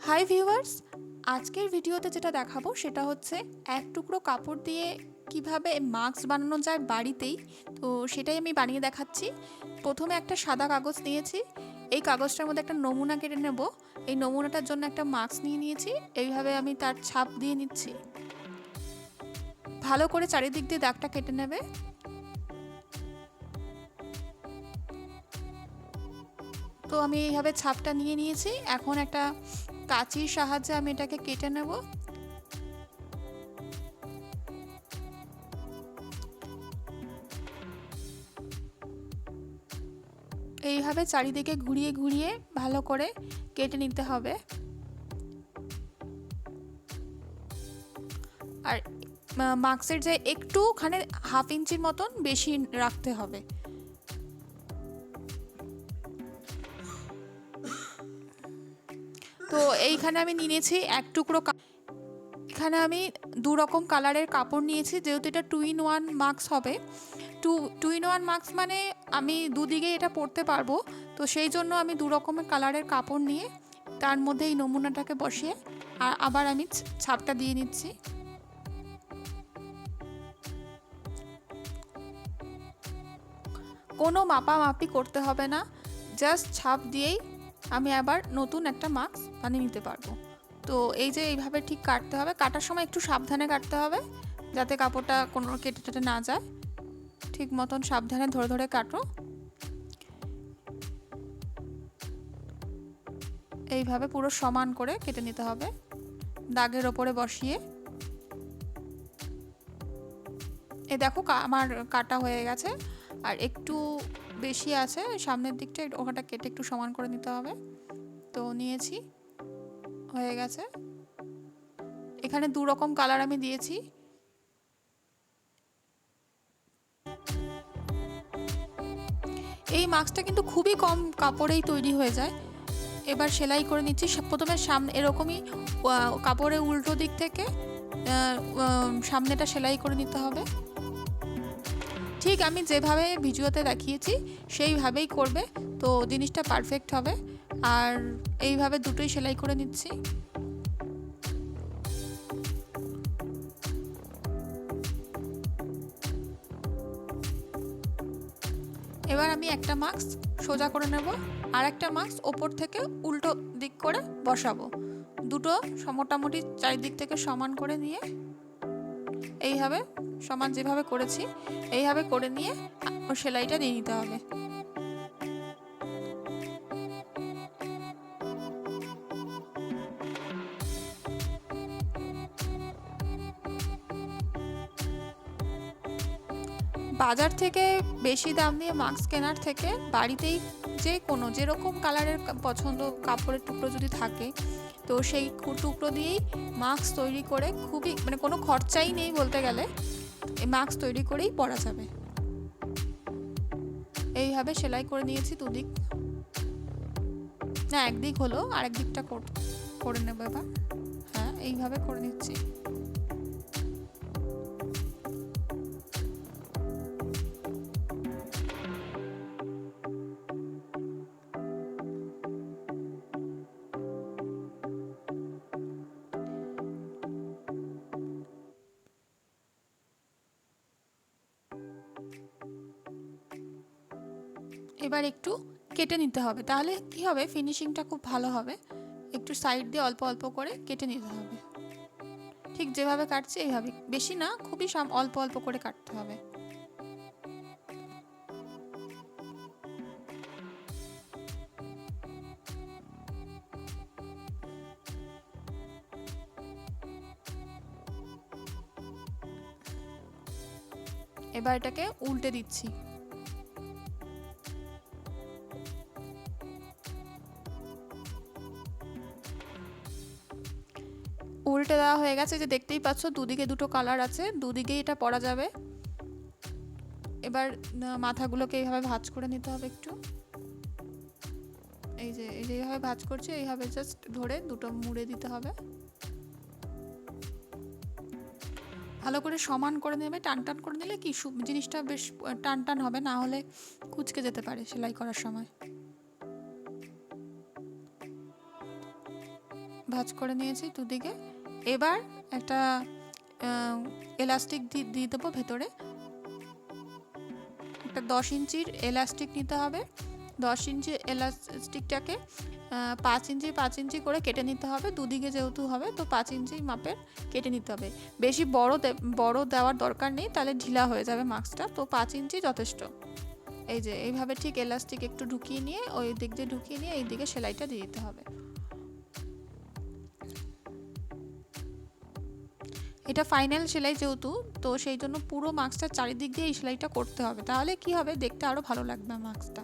Hi viewers, আজকের ভিডিওতে যেটা দেখাবো সেটা হচ্ছে এক টুকরো কাপড় দিয়ে কিভাবে মাস্ক বানানো যায় বাড়িতেই। তো সেটাই আমি বানিয়ে দেখাচ্ছি। প্রথমে একটা সাদা কাগজ নিয়েছি, এই কাগজটার মধ্যে একটা নমুনা কেটে নেব। এই নমুনাটার জন্য একটা মাস্ক নিয়ে নিয়েছি, এইভাবে আমি তার ছাপ দিয়ে নিচ্ছি। ভালো করে চারিদিক দিয়ে দাগটা কেটে নেবে। তো আমি এইভাবে ছাপটা নিয়ে নিয়েছি, এখন একটা কাঁচির সাহায্যে আমি এটাকে কেটে নেব। এইভাবে চারিদিকে ঘুরিয়ে ঘুরিয়ে ভালো করে কেটে নিতে হবে। আর মাস্কের যে একটুখানি হাফ ইঞ্চির মতন বেশি রাখতে হবে। তো এইখানে আমি নিয়েছি এক টুকরো, এখানে আমি দু রকম কালারের কাপড় নিয়েছি, যেহেতু এটা 2-in-1 মাস্ক হবে। 2-in-1 মাস্ক মানে আমি দুদিকে এটা পরতে পারবো। তো সেই জন্য আমি দু রকমের কালারের কাপড় নিয়ে তার মধ্যে এই নমুনাটাকে বসিয়ে আর আবার আমি ছাপটা দিয়ে নিচ্ছি। কোনো মাপামাপি করতে হবে না, জাস্ট ছাপ দিয়েই আমি আবার নতুন একটা মাস্ক বানিয়ে নিতে পারবো। তো এই যে এইভাবে ঠিক কাটতে হবে, কাটার সময় একটু সাবধানে কাটতে হবে যাতে কাপড়টা কোনো কেটে টেটে না যায়। ঠিক মতন সাবধানে ধরে ধরে কাটো। এইভাবে পুরো সমান করে কেটে নিতে হবে দাগের ওপরে বসিয়ে। এই দেখো আমার কাটা হয়ে গেছে, আর একটু বেশি আছে সামনের দিকটা, ওখানটা কেটে একটু সমান করে নিতে হবে। তো নিয়েছি, হয়ে গেছে। এখানে দু রকম কালার আমি দিয়েছি। এই মাস্কটা কিন্তু খুবই কম কাপড়েই তৈরি হয়ে যায়। এবার সেলাই করে নিচ্ছি। প্রথমে সামনে এরকমই কাপড়ের উল্টো দিক থেকে সামনেটা সেলাই করে নিতে হবে। ঠিক আমি যেভাবে ভিডিওতে দেখিয়েছি সেইভাবেই করবে, তো জিনিসটা পারফেক্ট হবে। আর এইভাবে দুটোই সেলাই করে নিচ্ছি। এবার আমি একটা মাস্ক সোজা করে নেব, আর একটা মাস্ক ওপর থেকে উল্টো দিক করে বসাবো। দুটো মোটামুটি চারিদিক থেকে সমান করে নিয়ে এইভাবে সমান যেভাবে করেছি এইভাবে করে নিয়ে সেলাইটা দিয়ে নিতে হবে। বাজার থেকে বেশি দাম দিয়ে মাস্ক কেনার থেকে বাড়িতেই যে কোনো যেরকম কালারের পছন্দ কাপড়ের টুকরো যদি থাকে, তো সেই টুকরো দিয়েই মাস্ক তৈরি করে খুবই মানে কোনো খরচাই নেই বলতে গেলে, এই মাস্ক তৈরি করেই পরা যাবে। এইভাবে সেলাই করে নিয়েছি দুদিক, না একদিক হলো, আরেক দিকটা করে নেবো এবার। হ্যাঁ, এইভাবে করে নিচ্ছি। এবার একটু কেটে নিতে হবে, তাহলে কি হবে ফিনিশিংটা খুব ভালো হবে। একটু সাইড দিয়ে অল্প অল্প করে কেটে নিতে হবে। ঠিক যেভাবে কাটছি এইভাবে, বেশি না, খুবই অল্প অল্প করে কাটতে হবে। এবার এটাকে উল্টে দিচ্ছি। উল্টে দেওয়া হয়ে গেছে, যে দেখতেই পাচ্ছ দুদিকে দুটো কালার আছে, দুদিকেই এটা পরা যাবে। এবার মাথাগুলোকে এইভাবে ভাঁজ করে নিতে হবে একটু। এই যে এইভাবে ভাঁজ করছি, এইভাবে জাস্ট ধরে দুটো মুড়ে দিতে হবে। ভালো করে সমান করে নেবে, টান টান করে নিলে কি জিনিসটা বেশ টান টান হবে, না হলে কুঁচকে যেতে পারে সেলাই করার সময়। ভাঁজ করে নিয়েছি দুদিকে। এবার একটা এলাস্টিক দিয়ে দেবো ভেতরে। একটা 10 ইঞ্চির এলাস্টিক নিতে হবে। 10 ইঞ্চি এলাস্টিকটাকে 5 ইঞ্চি করে কেটে নিতে হবে। দুদিকে যেহেতু হবে তো 5 ইঞ্চি মাপের কেটে নিতে হবে। বেশি বড় দেওয়ার দরকার নেই, তাহলে ঢিলা হয়ে যাবে মাস্কটা। তো 5 ইঞ্চি যথেষ্ট। এই যে এইভাবে ঠিক এলাস্টিক একটু ঢুকিয়ে নিয়ে ওই দিক দিয়ে ঢুকিয়ে নিয়ে এই দিকে সেলাইটা দিয়ে দিতে হবে। এটা ফাইনাল সেলাই যেহেতু, তো সেই জন্য পুরো মাস্কটার চারিদিক দিয়ে এই সেলাইটা করতে হবে, তাহলে কি হবে দেখতে আরও ভালো লাগবে মাস্কটা।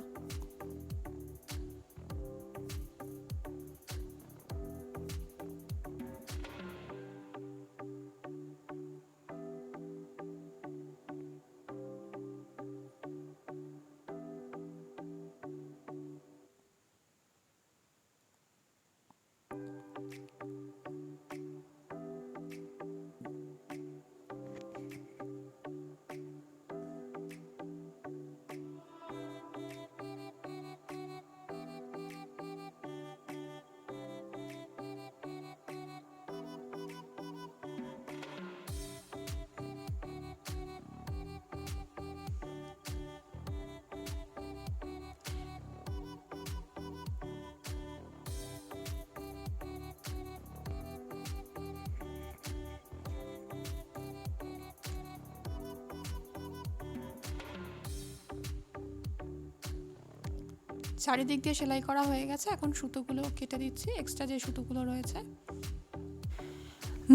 চারিদিক দিয়ে সেলাই করা হয়ে গেছে, এখন সুতোগুলো কেটে দিচ্ছি, এক্সট্রা যে সুতোগুলো রয়েছে।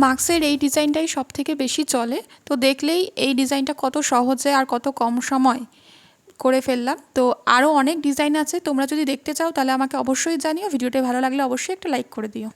মাস্কের এই ডিজাইনটাই সব থেকে বেশি চলে, তো দেখলেই এই ডিজাইনটা কত সহজে আর কত কম সময় করে ফেললাম। তো আরও অনেক ডিজাইন আছে, তোমরা যদি দেখতে চাও তাহলে আমাকে অবশ্যই জানিও। ভিডিওটা ভালো লাগলে অবশ্যই একটা লাইক করে দিও।